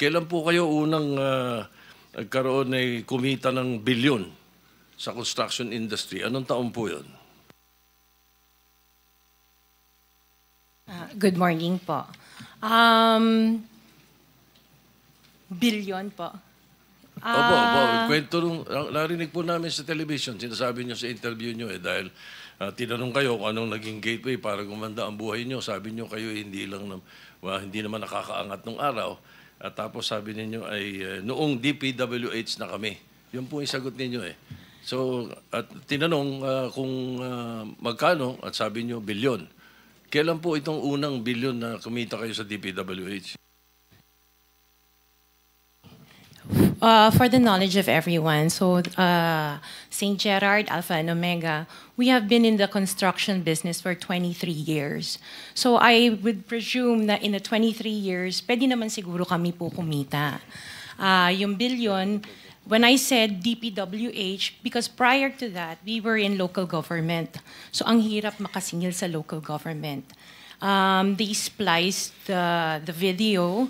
Kailan po kayo unang nagkaroon ay kumita ng bilyon sa construction industry? Anong taon po yun? Good morning po. Billion po. Opo, kwento nung, narinig po namin sa television, sinasabi nyo sa interview nyo dahil tinanong kayo kung anong naging gateway para gumanda ang buhay nyo. Sabi nyo kayo hindi naman nakakaangat nung araw. At tapos sabi ninyo ay noong DPWH na kami. Yun po yung sagot ninyo eh. So, at tinanong kung magkano at sabi nyo bilyon. Kailan po itong unang bilyon na kumita kayo sa DPWH? For the knowledge of everyone, so St. Gerard, Alpha and Omega, we have been in the construction business for 23 years. So I would presume na in the 23 years, pwede naman siguro kami po kumita. Yung billion, when I said DPWH, because prior to that, we were in local government. So ang hirap makasingil sa local government. They spliced the video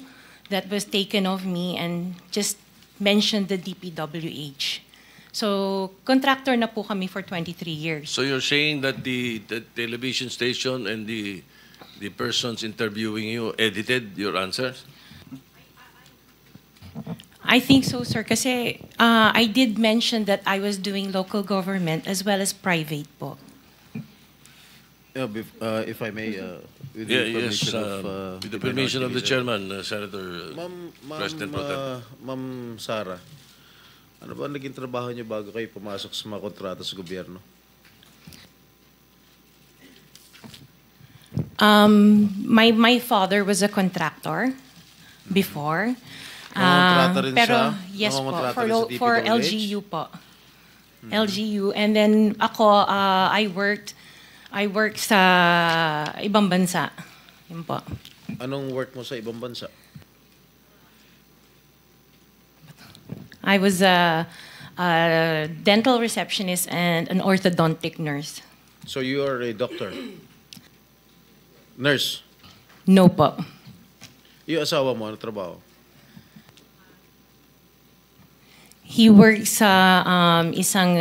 that was taken of me and just mentioned the DPWH. So, contractor na po kami for 23 years. So you're saying that the television station and the persons interviewing you edited your answers? I think so, sir. Kasi I did mention that I was doing local government as well as private po. Yeah, if I may, with the permission of the chairman, Senator President Pro Tem. Ma'am Sara, ano ba naging trabaho niyo bago kayo pumasok sa mga kontrata sa gobyerno? My father was a contractor before. Nangongontrata rin pero siya? yes po, Nangongontrata rin sa for DPWH? LGU po. LGU. And then ako, I worked sa ibang bansa. Yun po. Anong work mo sa ibang bansa? I was a dental receptionist and an orthodontic nurse. So you are a doctor? Nurse? No po. Yung asawa mo, ano trabaho? He works sa isang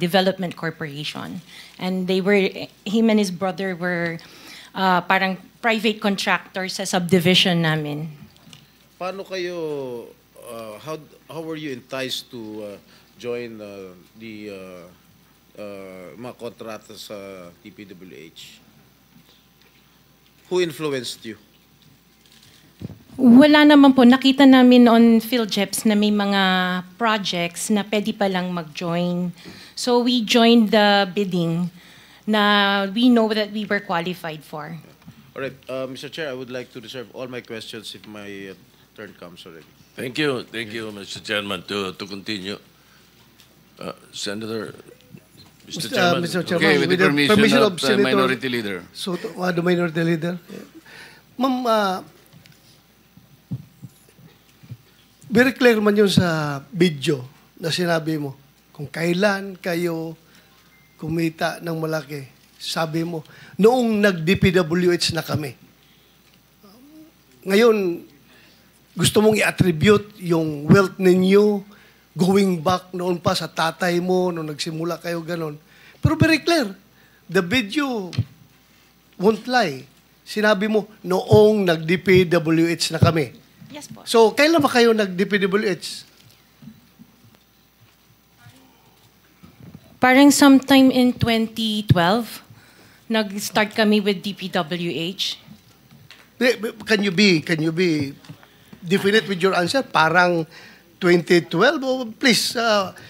development corporation. And him and his brother were parang private contractors sa subdivision namin. Paano kayo, how were you enticed to join the mga kontrata sa DPWH? Who influenced you? Wala naman po. Nakita namin on PhilJeps na may mga projects na pwede palang mag-join. So we joined the bidding na we know that we were qualified for. All right, Mr. Chair, I would like to reserve all my questions if my turn comes already. Thank you, Mr. Chairman, to continue. Senator, Mr. Chairman. Mr. Chairman, Okay, with the permission of Senator Minority Leader. So, the Minority Leader. Ma'am, very clear man yun sa video na sinabi mo. Kung kailan kayo kumita ng malaki, sabi mo, noong nag-DPWH na kami. Ngayon, gusto mong i-attribute yung wealth ninyo going back noon pa sa tatay mo, noong nagsimula kayo ganon. Pero very clear, the video won't lie. Sinabi mo, noong nag-DPWH na kami. Yes po. So, kailan ba kayo nag-DPWH? Parang sometime in 2012, nag-start kami with DPWH. Can you be definite with your answer? Parang 2012? Oh, please,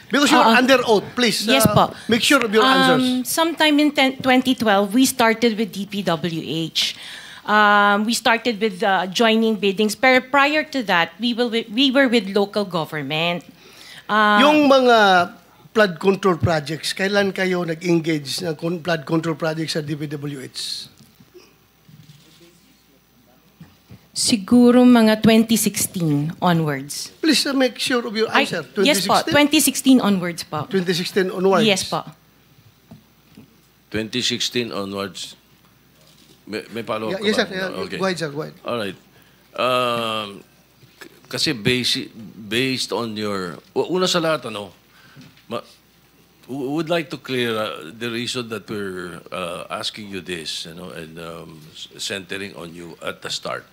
because you're under oath, please. Yes po. Make sure of your answers. Sometime in 2012, we started with DPWH. We started with joining biddings. Pero prior to that, we were with local government. Yung mga flood control projects, kailan kayo nag-engage ng flood control projects sa DPWH? Siguro mga 2016 onwards. Please make sure of your answer. Yes po, 2016 onwards po. 2016 onwards? Yes po. 2016 onwards. May follow-up Yes, sir. ka ba? Okay. Go ahead, sir. Go ahead. All right. kasi based on your, una sa lahat, would like to clear the reason that we're asking you this, and centering on you at the start.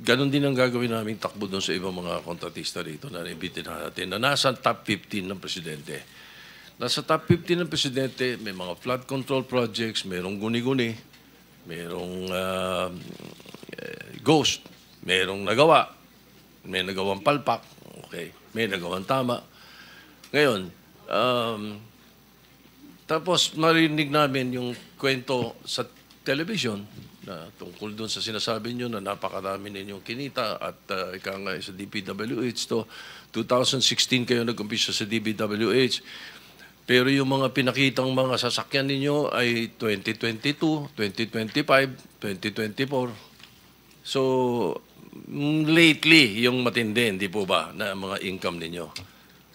Ganon din ang gagawin namin takbo doon sa ibang mga kontratista rito na naibitin natin na nasa top 15 ng presidente. Nasa top 15 ng presidente, may mga flood control projects, merong guni-guni, merong ghost, merong nagawa, may nagawang palpak, okay, may nagawang tama. Ngayon, tapos marinig namin yung kwento sa television na tungkol doon sa sinasabi nyo na napakarami ninyong kinita at ika nga sa DPWH to 2016 kayo nag-umpisa sa DPWH. Pero yung mga pinakitang mga sasakyan ninyo ay 2022, 2025, 2024. So, lately, yung matindi, hindi po ba, na mga income ninyo?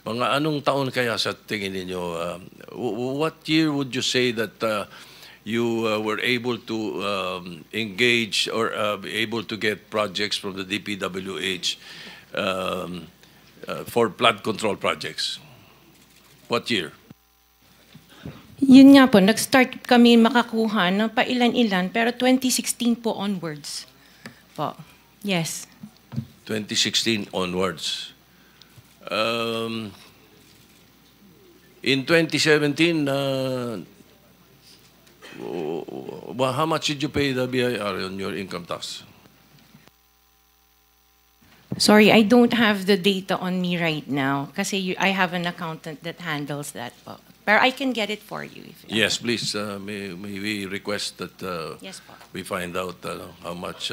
Mga anong taon kaya sa tingin ninyo? What year would you say that you were able to engage or be able to get projects from the DPWH for flood control projects? What year? Yun nga po, nag-start kami makakuha ng pailan-ilan, pero 2016 po onwards. Po. Yes. 2016 onwards. In 2017, how much did you pay the BIR on your income tax? Sorry, I don't have the data on me right now kasi I have an accountant that handles that po. Pero I can get it for you. Yes, please. May we request that Yes po. we find out how much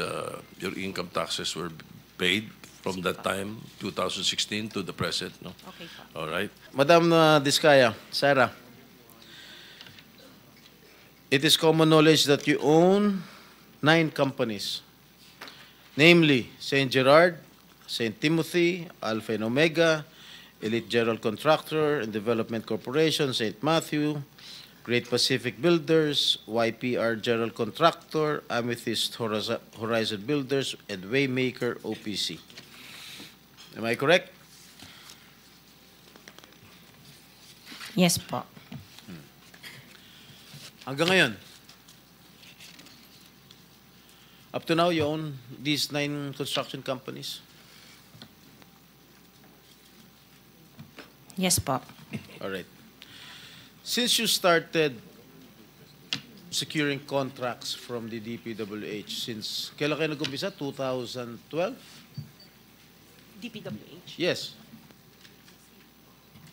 your income taxes were paid from that time, 2016 to the present, no? Okay po. All right. Madam Diskaya, Sarah, it is common knowledge that you own 9 companies, namely St. Gerard, St. Timothy, Alpha and Omega, Elite General Contractor and Development Corporation, St. Matthew, Great Pacific Builders, YPR General Contractor, Amethyst Horizon Builders, and Waymaker OPC. Am I correct? Yes po. Hanggang ngayon, up to now, you own these 9 construction companies? Yes po. All right. Since you started securing contracts from the DPWH, since kailan kayo nag-umpisa? 2012? DPWH? Yes.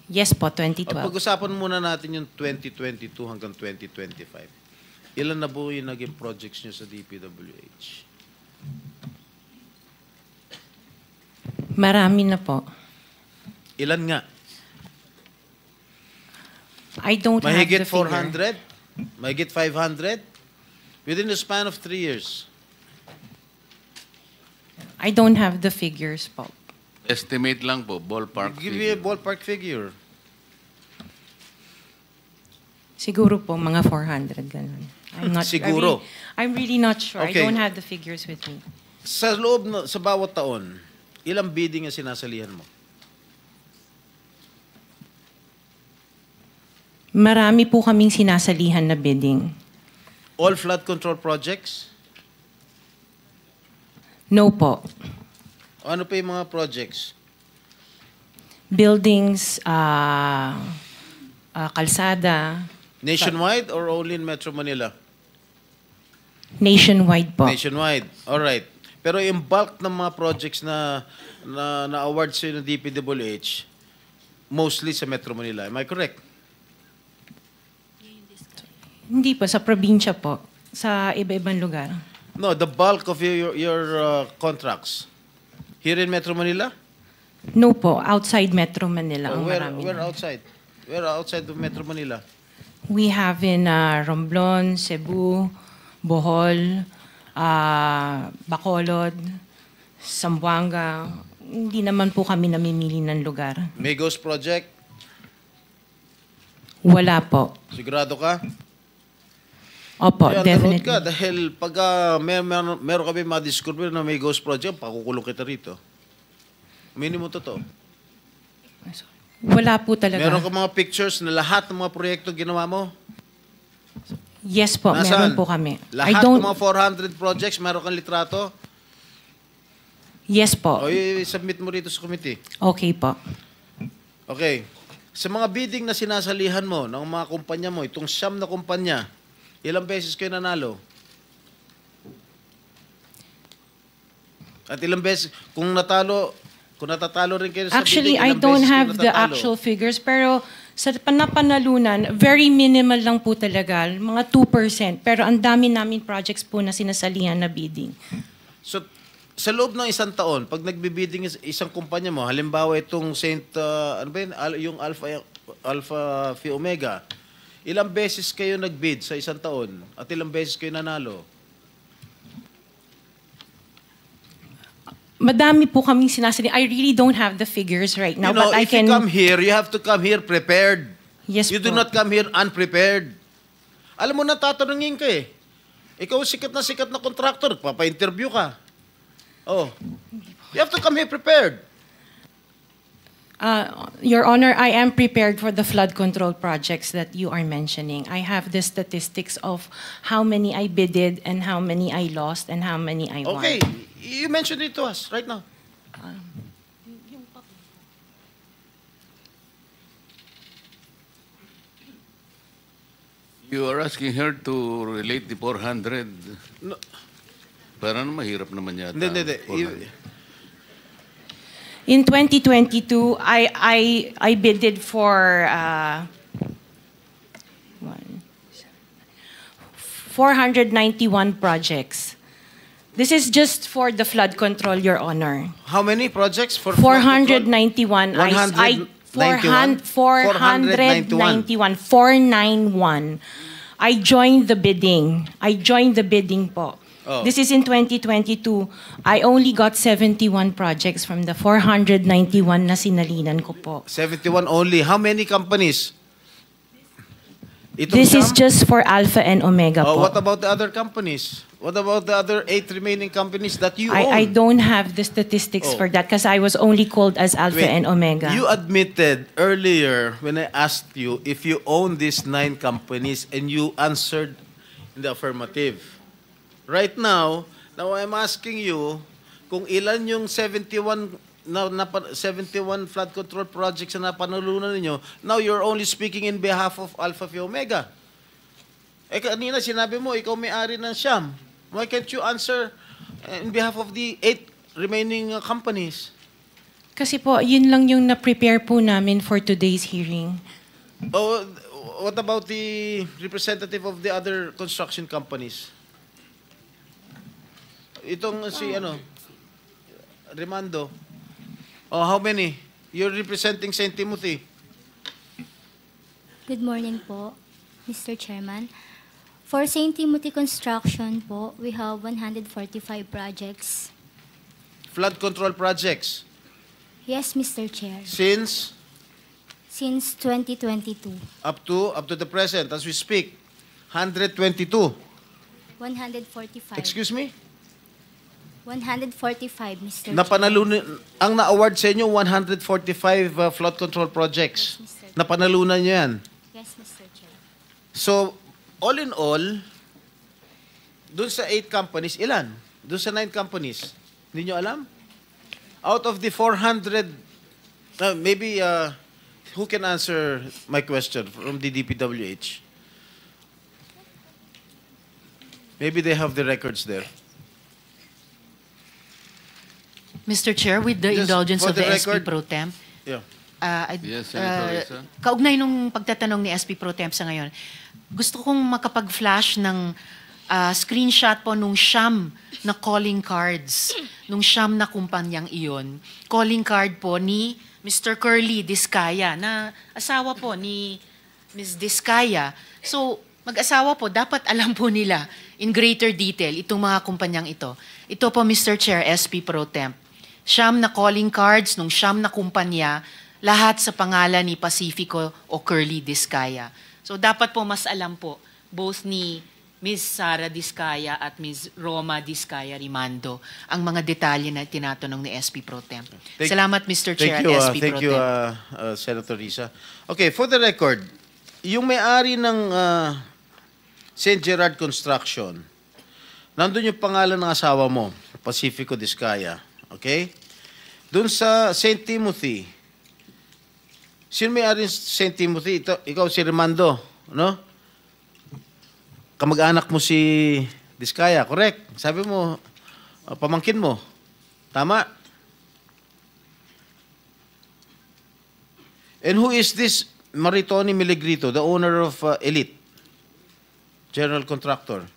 Yes po, At 2012. pag-usapan muna natin yung 2022 hanggang 2025. Ilan na po yung naging projects nyo sa DPWH? Marami na po. Ilan nga? I don't have Mahigit the figure. 400? Mahigit 500? Within the span of 3 years. I don't have the figures po. Estimate lang po, ballpark Give me a figure. ballpark figure. Siguro po, mga 400, ganun. I'm not Siguro. I'm really not sure. Okay. I don't have the figures with me. Sa loob, sa bawat taon, ilang bidding ang sinasalihan mo? Marami po kaming sinasalihan na bidding. All flood control projects? No po. Ano pa yung mga projects? Buildings, kalsada, Nationwide or only in Metro Manila? nationwide po. Nationwide. All right. Pero yung bulk ng mga projects na award sa ng DPWH, mostly sa Metro Manila. Am I correct? Hindi po, sa probinsya po. Sa iba-ibang lugar. No, the bulk of your contracts. Here in Metro Manila? No po, outside Metro Manila ang marami. Where na. outside? Where outside of Metro Manila? We have in Romblon, Cebu, Bohol, Bacolod, Zamboanga. Hindi naman po kami namimili ng lugar. Migos Project? Wala po. Sigurado ka? Opo, Kaya definitely. ka dahil pag meron kami madiscover na may ghost project, pakukulong kita rito. Minimum totoo. Wala po talaga. Meron ka mga pictures na lahat ng mga proyekto ginawa mo? Yes po, Nasaan? meron po kami. Lahat ng mga 400 projects, meron kang litrato? Yes po. O i-submit mo rito sa committee. Okay po. Okay. Sa mga bidding na sinasalihan mo ng mga kumpanya mo, itong siyam na kumpanya, ilang beses kayo nanalo? At ilang beses, kung natatalo rin kayo sa Actually, bidding, I ilang don't beses kayo have the natatalo? actual figures, pero sa napanalunan, very minimal lang po talaga, mga 2%. Pero ang dami namin projects po na sinasalihan na bidding. So, sa loob ng isang taon, pag nagbibidding isang kumpanya mo, halimbawa itong ano ba yun? Yung Alpha Phi Omega, ilang beses kayo nagbid sa isang taon at ilang beses kayo nanalo? Madami po kaming sinasalihan. I really don't have the figures right now, You know, but I if you can... come here, you have to come here prepared. Yes You do po. not come here unprepared. Alam mo na, tatanungin ka eh. Ikaw sikat na contractor, papa-interview ka. Oh. You have to come here prepared. Your Honor, I am prepared for the flood control projects that you are mentioning. I have the statistics of how many I bidded and how many I lost and how many I won. Okay. You mentioned it to us right now. You are asking her to relate the 400. No. Parang mahirap naman yata. Hindi. 400. In 2022, I bidded for 491 projects. This is just for the flood control, Your Honor. How many projects for 491. 491? 491. I joined the bidding. Po. Oh. This is in 2022. I only got 71 projects from the 491 na sinalinan ko po. 71 only. How many companies? Itong This is siyam? just for Alpha and Omega Oh, po. what about the other companies? What about the other 8 remaining companies that you own? I don't have the statistics Oh. for that because I was only called as Alpha Wait, and Omega. You admitted earlier when I asked you if you own these 9 companies and you answered in the affirmative. Right now I'm asking you kung ilan yung 71 flood control projects na napanalunan ninyo. Now you're only speaking in behalf of Alpha Phi Omega. Eh kanina sinabi mo ikaw may-ari ng Siyam. Why can't you answer in behalf of the 8 remaining companies? Kasi po, yun lang yung na-prepare po namin for today's hearing. Oh, what about the representative of the other construction companies? Itong si Remando. Oh, how many? You're representing St. Timothy. Good morning po, Mr. Chairman. For St. Timothy Construction po, we have 145 projects. Flood control projects. Yes, Mr. Chair. Since Since 2022, up to the present as we speak, 122. 145. Excuse me? 145, Mr. Chair. Napanalunan ang na-award sa inyo 145 flood control projects. Yes, Mr. Chair. Napanalunan niyo 'yan. Yes, Mr. Chair. So, all in all, dun sa 8 companies, ilan? Dun sa 9 companies, hindi nyo alam? Out of the 400, maybe, who can answer my question from the DPWH? Maybe they have the records there. Mr. Chair, with the Just indulgence for of the the SP record- Pro Temp, Yeah. Yes, Senator Risa. kaugnay nung pagtatanong ni SP Pro Temp sa ngayon, gusto kong makapag-flash ng screenshot po nung siyam na calling cards, nung siyam na kumpanyang iyon. Calling card po ni Mr. Curly Discaya, na asawa po ni Ms. Discaya. So, mag-asawa po, dapat alam po nila in greater detail itong mga kumpanyang ito. Ito po, Mr. Chair, SP Pro Temp. Siyam na calling cards nung siyam na kumpanya, lahat sa pangalan ni Pacifico o Curly Discaya. So dapat po mas alam po, both ni Ms. Sara Diskaya at Ms. Roma Diskaya Rimando ang mga detalye na tinatanong ni SP Pro Temp. Salamat, Mr. Chair at SP Thank Pro you, Temp. Senator Risa. Okay, for the record, yung may-ari ng St. Gerard Construction, nandun yung pangalan ng asawa mo, Pacifico Diskaya. Okay? Doon sa St. Timothy, sino may-ari ng St. Timothy? Ikaw si Rimando, no? Kamag-anak mo si Diskaya, correct? Sabi mo, pamangkin mo. Tama? And who is this Maritoni Miligrito, the owner of Elite General Contractor?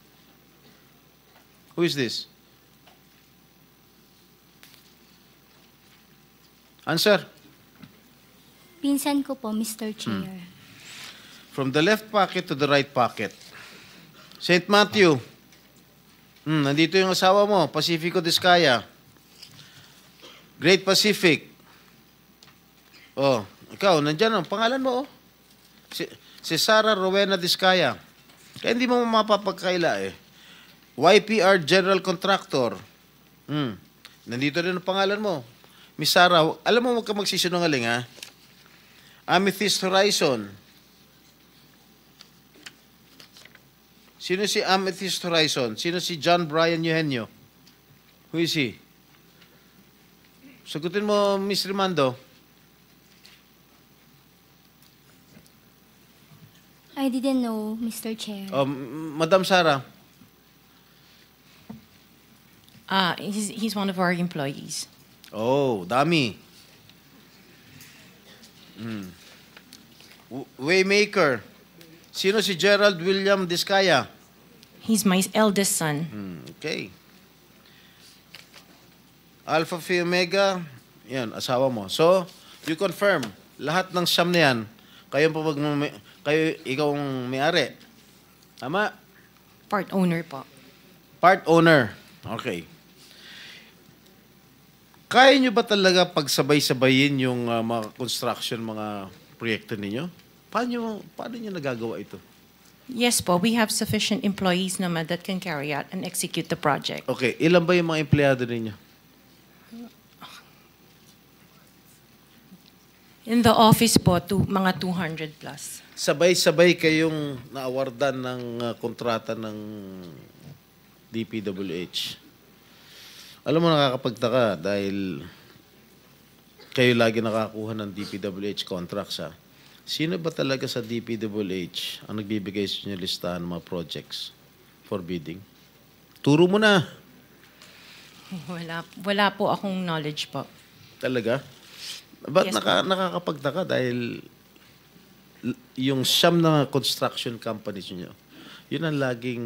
Who is this? Answer. Pinsan ko po, Mr. Chair. From the left pocket to the right pocket. St. Matthew. Nandito yung asawa mo, Pacifico Diskaya. Great Pacific. Oh, ikaw, nandyan ang pangalan mo, oh. Si Sara Rowena Diskaya. Kaya hindi mo mapapagkaila, eh. YPR General Contractor. Nandito rin ang pangalan mo. Miss Sara, alam mo, huwag ka magsisinungaling, ha? Amethyst Horizon. Sino si Amethyst Horizon? Sino si John Brian Eugenio? Who is he? Sagutin mo, Miss Rimando. I didn't know, Mr. Chair. Madam Sara. He's one of our employees. Oh, dami. Waymaker. Sino si Gerald William Diskaya? He's my eldest son. Okay. Alpha Phi Omega, yan, asawa mo. So, you confirm, lahat ng siyam na yan, ikaw ang may-ari. Tama? Part owner po. Part owner. Okay. Kaya nyo ba talaga pagsabay-sabayin yung mga construction, mga proyekto ninyo? Paano nyo nagagawa ito? Yes po, we have sufficient employees naman that can carry out and execute the project. Okay, ilan ba yung mga empleyado ninyo? In the office po, mga 200 plus. Sabay-sabay kayong naawardan ng kontrata ng DPWH. Alam mo, nakakapagtaka dahil kayo lagi nakakuha ng DPWH contracts, ha? Sino ba talaga sa DPWH ang nagbibigay sa inyo listahan ng mga projects for bidding? Turo mo na. Wala po akong knowledge po. Talaga? Ba't Yes, nakakapagtaka dahil yung siyam na construction companies nyo, yun ang laging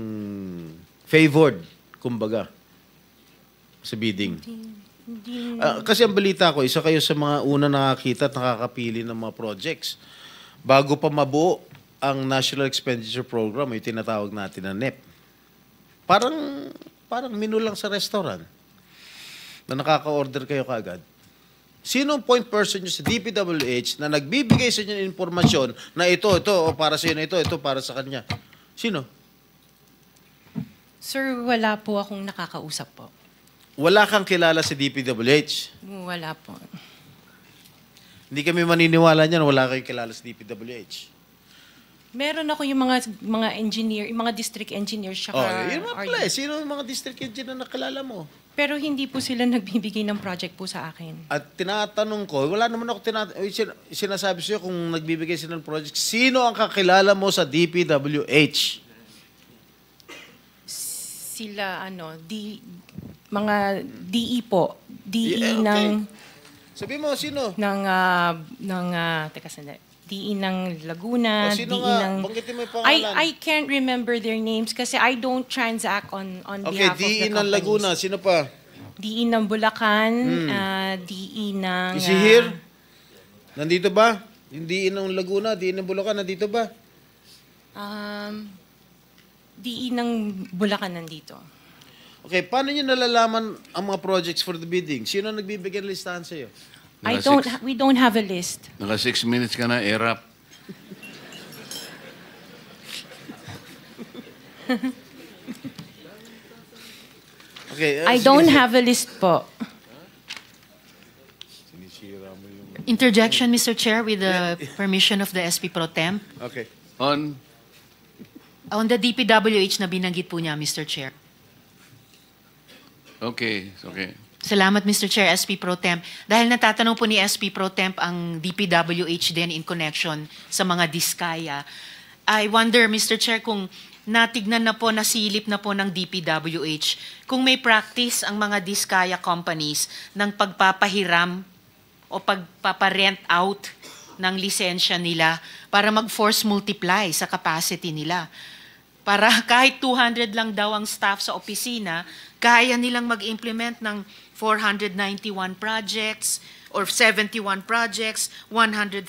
favored, kumbaga, sa bidding. Kasi ang balita ko, isa kayo sa mga una nakakita at nakakapili ng mga projects. Bago pa mabuo ang National Expenditure Program, yung tinatawag natin na NEP. Parang menu lang sa restaurant na nakaka-order kayo kaagad. Sino ang point person nyo sa DPWH na nagbibigay sa inyo ng informasyon na ito, o para sa inyo, ito para sa kanya? Sino? Sir, wala po akong nakakausap po. Wala kang kilala sa DPWH? Wala po. Hindi kami maniniwala niyan, wala kayong kilala sa DPWH. Meron ako yung mga engineer, yung mga district engineers siya. Yun mga pala. Sino yung mga district engineer na nakilala mo? Pero hindi po sila nagbibigay ng project po sa akin. At tinatanong ko, wala naman ako sinasabi sa'yo kung nagbibigay sila ng project, sino ang kakilala mo sa DPWH? Sila, mga DE po. DE Yeah, okay. ng... Sabi mo, sino? Teka sandali. DE ng Laguna, Sino DE nga? ng... Banggitin mo yung pangalan. I can't remember their names kasi I don't transact on Okay, behalf of the DE ng companies. Laguna. Sino pa? DE ng Bulacan, DE ng... Is he here? Nandito ba? Yung DE ng Laguna, DE ng Bulacan, nandito ba? DE ng Bulacan nandito. Okay, paano nyo nalalaman ang mga projects for the bidding? Sino ang nagbibigay ng listahan sa'yo? We don't have a list. Naka 6 minutes ka na, erap. Okay. I don't have a list po. Interjection, Mr. Chair, with the permission of the SP Pro Temp. Okay. On the DPWH na binanggit po niya, Mr. Chair. Okay. Salamat, Mr. Chair, SP Pro Temp. Dahil natatanong po ni SP Pro Temp ang DPWH din in connection sa mga diskaya. I wonder, Mr. Chair, kung natignan na po, nasilip na po ng DPWH, kung may practice ang mga diskaya companies ng pagpapahiram o pagpaparent out ng lisensya nila para mag-force multiply sa capacity nila. Para kahit 200 lang daw ang staff sa opisina, kaya nilang mag-implement ng 491 projects or 71 projects, 145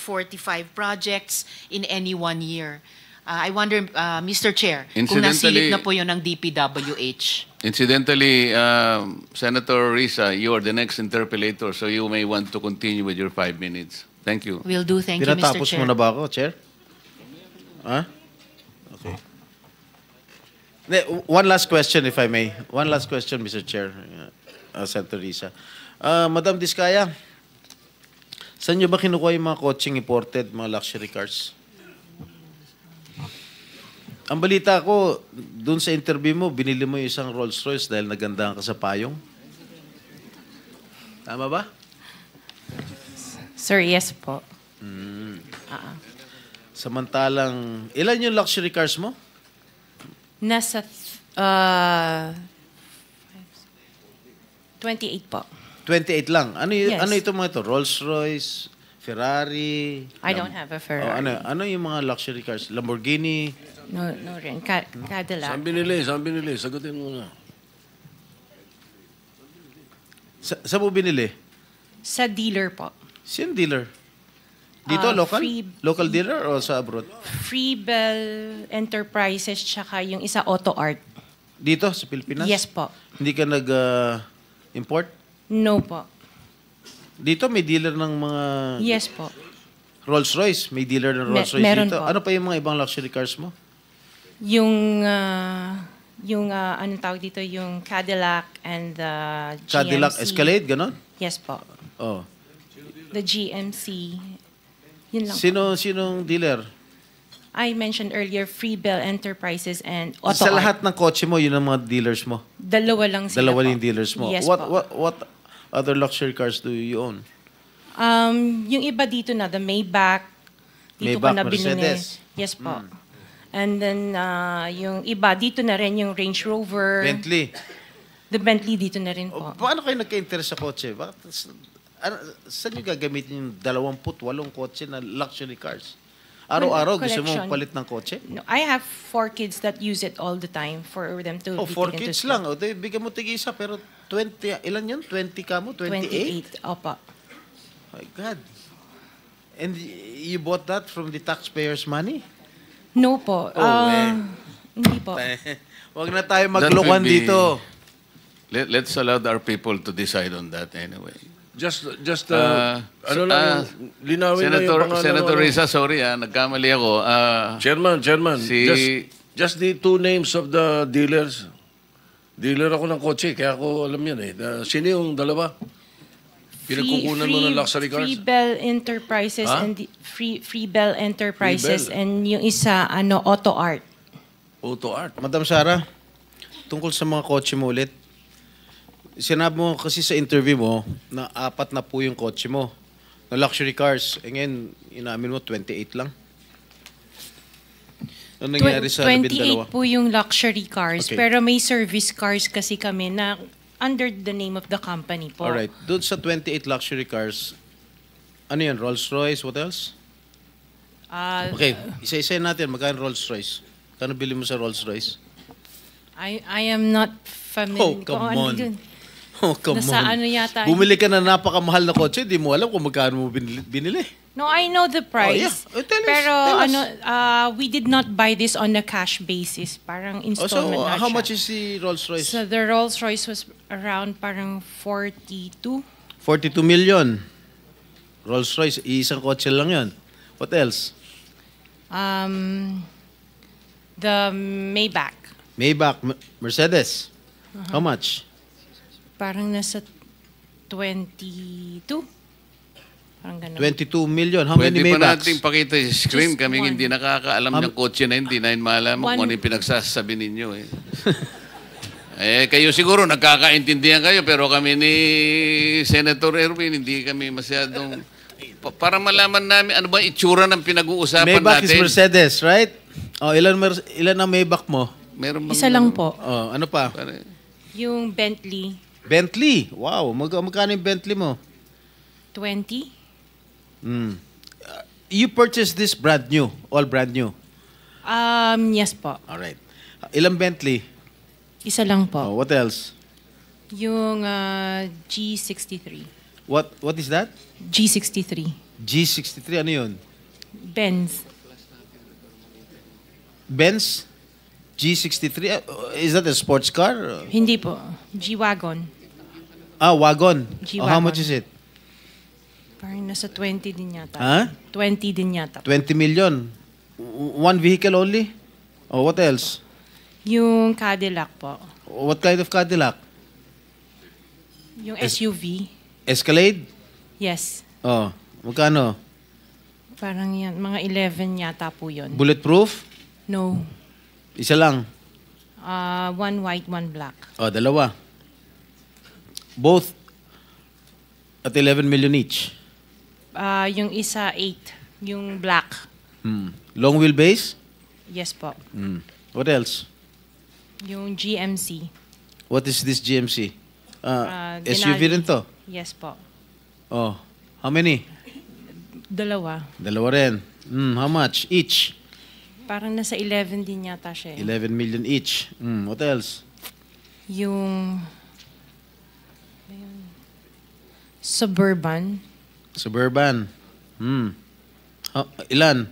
projects in any 1 year. I wonder, Mr. Chair, kung nasilip na po yun ng DPWH. Incidentally, Senator Risa, you are the next interpellator, so you may want to continue with your 5 minutes. Thank you. Will do. Thank you, Mr. Pinatapos Chair. mo na ba ako, Chair? Ha? Okay. One last question, if I may. One last question, Mr. Chair, Senator Risa. Madam Diskaya, saan nyo ba kinukuha yung mga coaching imported, mga luxury cars? Ang balita ko, dun sa interview mo, binili mo yung isang Rolls Royce dahil nagandahan ka sa payong. Tama ba? Sir, yes po. Samantalang, ilan yung luxury cars mo? Nasa 28 po. 28 lang. Yes. Ano ito mga ito? Rolls Royce, Ferrari? I don't have a Ferrari. Ano yung mga luxury cars? Lamborghini? No rin. Cadillac. Saan binili? Sagutin mo na. Saan mo binili? Sa dealer po. Sino dealer? Dito, local? Local dealer o sa abroad? Freebell Enterprises tsaka yung isa Auto Art. Dito, sa Pilipinas? Yes po. Hindi ka nag-import? No po. Dito, may dealer ng mga Yes po. Rolls Royce. May dealer ng Rolls Royce meron dito. po. Ano pa yung mga ibang luxury cars mo? Yung anong tawag dito, yung Cadillac and the GMC. Cadillac Escalade, ganon? Yes po. Oh. The GMC. Yun lang. Sinong dealer? I mentioned earlier, Freebell Enterprises and Auto Sa Art. lahat ng kotse mo, yun ang mga dealers mo? Dalawa lang sila Dalawa po. yung dealers mo. Yes what, po. what other luxury cars do you own? Yung iba dito na, the Maybach. Dito Maybach, ko na binili. Mercedes. Yes po. And then, yung iba, dito na rin yung Range Rover. Bentley. The Bentley dito na rin O, po. paano kayo nagka-interest sa kotse? Saan nyo gagamitin yung 28 kotse na luxury cars? Araw-araw gusto mo Collection. palit ng kotse? No, I have 4 kids that use it all the time for them to Oh, be 4 taken to kids school. lang. O, bigyan mo tig-isa, pero 20, ilan yun? 20 ka mo? 28? 28. Opo. My God. And you bought that from the taxpayers' money? No po. Hindi po. Huwag na tayo That maglokohan will be- dito. Let's allow our people to decide on that anyway. Just linawin na yung Senator, pangalan. Senator Risa, sorry nagkamali ako. Chairman, Si- just the 2 names of the dealers. Dealer ako ng kotse, kaya ako alam yan eh. Sino yung dalawa? Pinagkukunan mo ng luxury cars? Freebell Enterprises Ha? and Freebell Enterprises Freebell. and yung isa Auto Art. Auto Art. Madam Sara, tungkol sa mga kotse mo ulit, sinabi mo kasi sa interview mo na 4 na po yung kotse mo na luxury cars. E ngayon, inamin mo 28 lang. Ano nangyari sa 28 12? po yung luxury cars, Okay. pero may service cars kasi kami na under the name of the company po. Alright. Doon sa 28 luxury cars, ano yan? Rolls Royce? What else? Okay. Isa-isa natin. Magkano Rolls Royce? Kano bili mo sa Rolls Royce? I am not familiar. Oh, come kung ano on. yun. Oh, come Nasa on. ano yata. Bumili ka na napakamahal na kotse, di mo alam kung magkano mo binili. No, I know the price. Oh, yeah. Oh, tell us, Pero tell us. we did not buy this on a cash basis. Parang Oh, so, installment na how siya. much is the Rolls Royce? So the Rolls Royce was around parang 42. 42 million. Rolls Royce, isang kotse lang yun. What else? The Maybach. Maybach, Mercedes. How much? Parang nasa 22. Parang ganun. 22 million. How Pwede many pa Maybachs? natin pakita yung screen. Just Kaming one. hindi nakakaalam ng kotse na hindi na malaman kung ano yung pinagsasabi ninyo. Kayo siguro nagkakaintindihan kayo pero kami ni Senator Erwin hindi kami masyadong para malaman namin ano ba itsura ng pinag-uusapan Maybach is natin. Mercedes, right? Oh, ilan ang Maybach mo? Meron bang Isa lang po. Oh, ano pa? Yung Bentley, Bentley. Wow, magkano yung Bentley mo? 20. You purchased this brand new, all brand new. Yes po. All right. Ilang Bentley? Isa lang Oh, po. what else? Yung G63. What is that? G63. G63, ano yun? Benz. Benz? G63? Is that a sports car? Hindi po. G-Wagon. Wagon. G-Wagon. How much is it? Parang nasa 20 din yata. Huh? 20 din yata. 20 million. One vehicle only? Oh, what else? Yung Cadillac po. What kind of Cadillac? Yung SUV. Escalade? Yes. Oh, magkano? Parang yan. Mga 11 yata po yun. Bulletproof? No. Isa lang. One white, one black. Oh, dalawa. Both at 11 million each. Yung isa 8. Yung black. Long wheelbase? Yes po. What else? Yung GMC. What is this GMC? SUV Denali. rin to? Yes po. Oh, how many? Dalawa. Dalawa rin. How much each? Parang nasa 11 din yata siya. 11 million each. What else? Yung Suburban. Suburban. Ilan?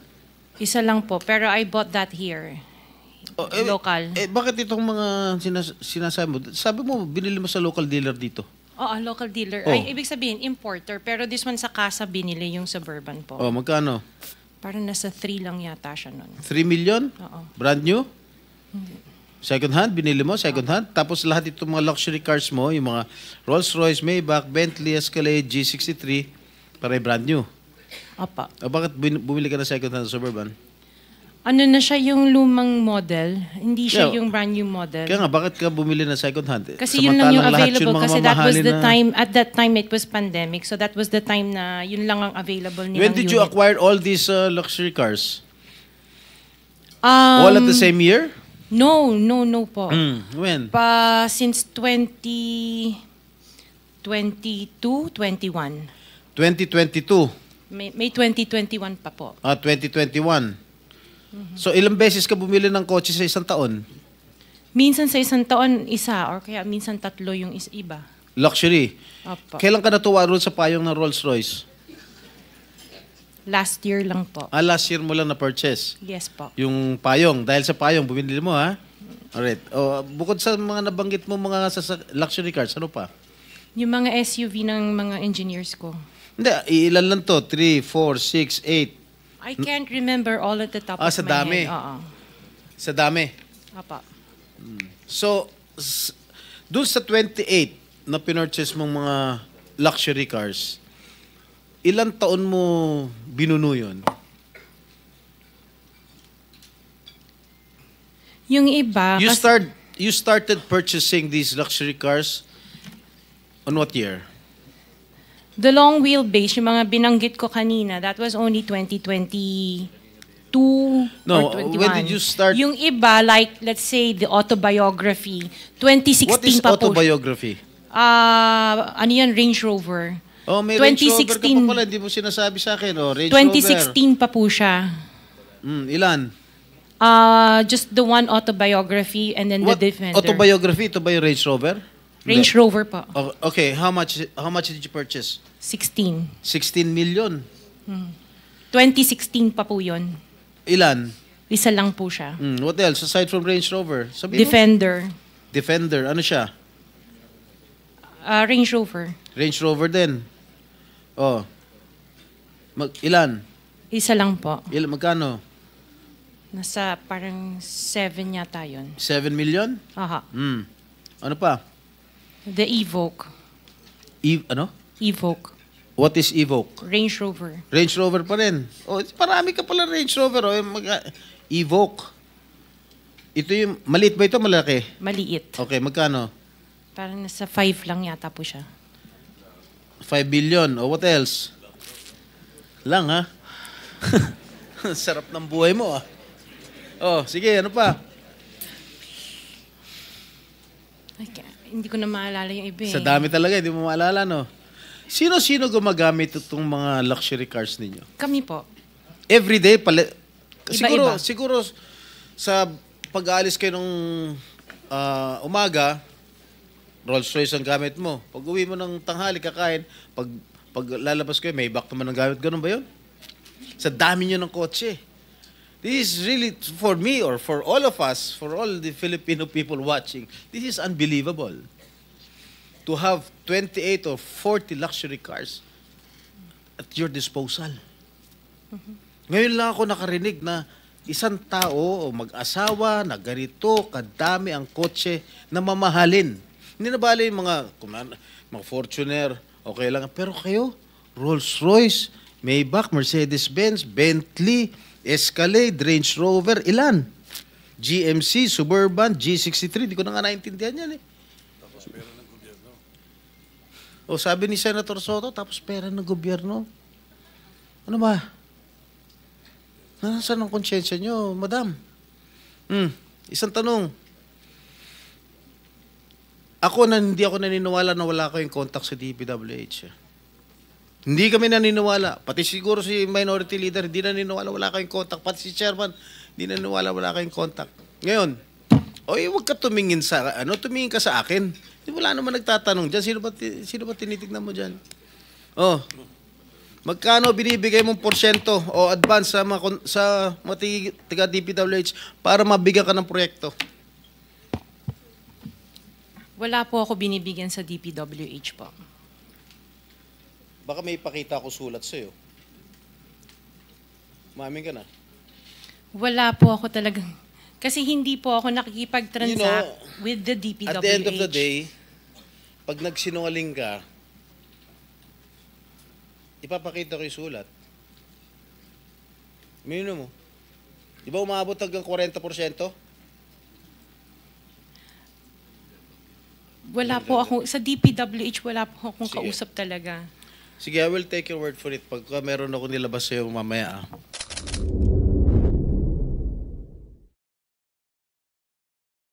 Isa lang po. Pero I bought that here. Local. Bakit itong mga sinasabi mo? Sabi mo, binili mo sa local dealer dito. Oo, local dealer. Oh. Ay, ibig sabihin, importer. Pero this one sa casa binili yung Suburban po. Oh, magkano? Parang nasa 3 lang yata siya nun. 3 million? Oo. Brand new? Second hand? Binili mo? Second hand? Tapos lahat itong mga luxury cars mo, yung mga Rolls-Royce, Maybach, Bentley, Escalade, G63, para brand new. Apa. Bakit bumili ka na second hand Suburban? Ano na siya yung lumang model? Hindi siya Yeah. yung brand new model. Kaya nga, bakit ka bumili na second hand? Kasi yun lang yung Samantalang lahat available. mga Kasi that was mamahalin the na- time, at that time it was pandemic. So that was the time na yun lang ang available nilang When did you unit. acquire all these luxury cars? All at the same year? No po. When? Since 2022, 21. 2022. May 2021 pa po. 2021. So ilang beses ka bumili ng kotse sa isang taon? Minsan sa isang taon, isa. Or kaya minsan 3 yung iba. Luxury. Opo. Kailan ka natuwa roon sa payong ng Rolls-Royce? Last year lang po. Last year mo lang na-purchase. Yes po. Yung payong. Dahil sa payong, bumili mo, ha? Alright. Bukod sa mga nabanggit mo mga luxury cars, ano pa? Yung mga SUV ng mga engineers ko. Hindi, ilan lang to? 3, 4, 6, 8. I can't remember all at the top of Sa my dami. head. Oo. Sa dami. Apa. So, doon sa 28 na pinurchase mong mga luxury cars, ilang taon mo binuno yun? Yung iba, You started purchasing these luxury cars on what year? the long wheelbase, yung mga binanggit ko kanina, that was only 2022 No, or 21. when did you start- Yung iba, like, let's say, the autobiography, 2016 What is pa po. autobiography? Ano yan, Range Rover. Oh, may Range Rover ka 2016 pa pala, hindi mo sinasabi sa akin. Oh, Range 2016 pa po siya. Rover. Ilan? Just the one autobiography and then What the Defender. autobiography? Ito ba yung Range Rover? Range Rover pa. Okay, how much did you purchase? 16. 16 million. 2016 pa po yun. Ilan? Isa lang po siya. What else aside from Range Rover? Sabihin mo? Defender. Defender. Ano siya? Range Rover. Range Rover din. Oh. Ilan? Isa lang po. Magkano? Nasa parang 7 yata yun. 7 million? Aha. Ano pa? The Evoque. Ano? Evoque. What is Evoque? Range Rover. Range Rover pa rin. Oh, marami ka pala Range Rover. Oh, Evoque. Ito yung, maliit ba ito, malaki? Maliit. Okay, magkano? Parang nasa 5 lang yata po siya. 5 billion. O what else? Lang, ha? Sarap ng buhay mo, ah. Oh, sige, ano pa? Hindi ko na maalala yung iba eh. Sa dami talaga, hindi mo maalala, no? Sino-sino gumagamit itong mga luxury cars ninyo? Kami po. Every day, Iba-iba. siguro sa pag-aalis kayo nung umaga, Rolls Royce ang gamit mo. Pag uwi mo ng tanghali, kakain, pag lalabas kayo, may back naman ang gamit. Ganun ba yun? Sa dami nyo ng kotse. This is really, for me or for all of us, for all the Filipino people watching, this is unbelievable. To have 28 or 40 luxury cars at your disposal. Ngayon lang ako nakarinig na isang tao o mag-asawa na ganito kadami ang kotse na mamahalin. Hindi na bali yung mga Fortuner, okay lang. Pero kayo, Rolls-Royce, Maybach, Mercedes-Benz, Bentley, Escalade, Range Rover, ilan? GMC, Suburban, G63, di ko na nga naintindihan yan eh. Tapos pera ng gobyerno. O sabi ni Senator Soto, tapos pera ng gobyerno. Ano ba? Nasaan ang konsyensya nyo, madam? Isang tanong. Hindi ako naniniwala na wala kayong contact sa DPWH. Hindi kami naniniwala. Pati siguro si minority leader, hindi naniniwala wala kayong contact. Pati si chairman, hindi naniniwala wala kayong contact. Ngayon, huwag ka tumingin tumingin ka sa akin. Wala naman nagtatanong dyan. Sino ba tinitignan mo dyan? Magkano binibigay mong porsyento o advance sa mga tiga DPWH para mabigyan ka ng proyekto? Wala po ako binibigyan sa DPWH po. Baka may ipakita ako sulat sa'yo. Umamin ka na. Wala po ako talagang... Kasi hindi po ako nakikipag-transact with the DPWH. At the end of the day, pag nagsinungaling ka, ipapakita ko yung sulat. Mino mo. Di ba umabot hanggang 40%? Wala po ako... Sa DPWH, wala po akong Sige. kausap talaga. Sige, I will take your word for it. Pagka meron ako nilabas sa'yo mamaya,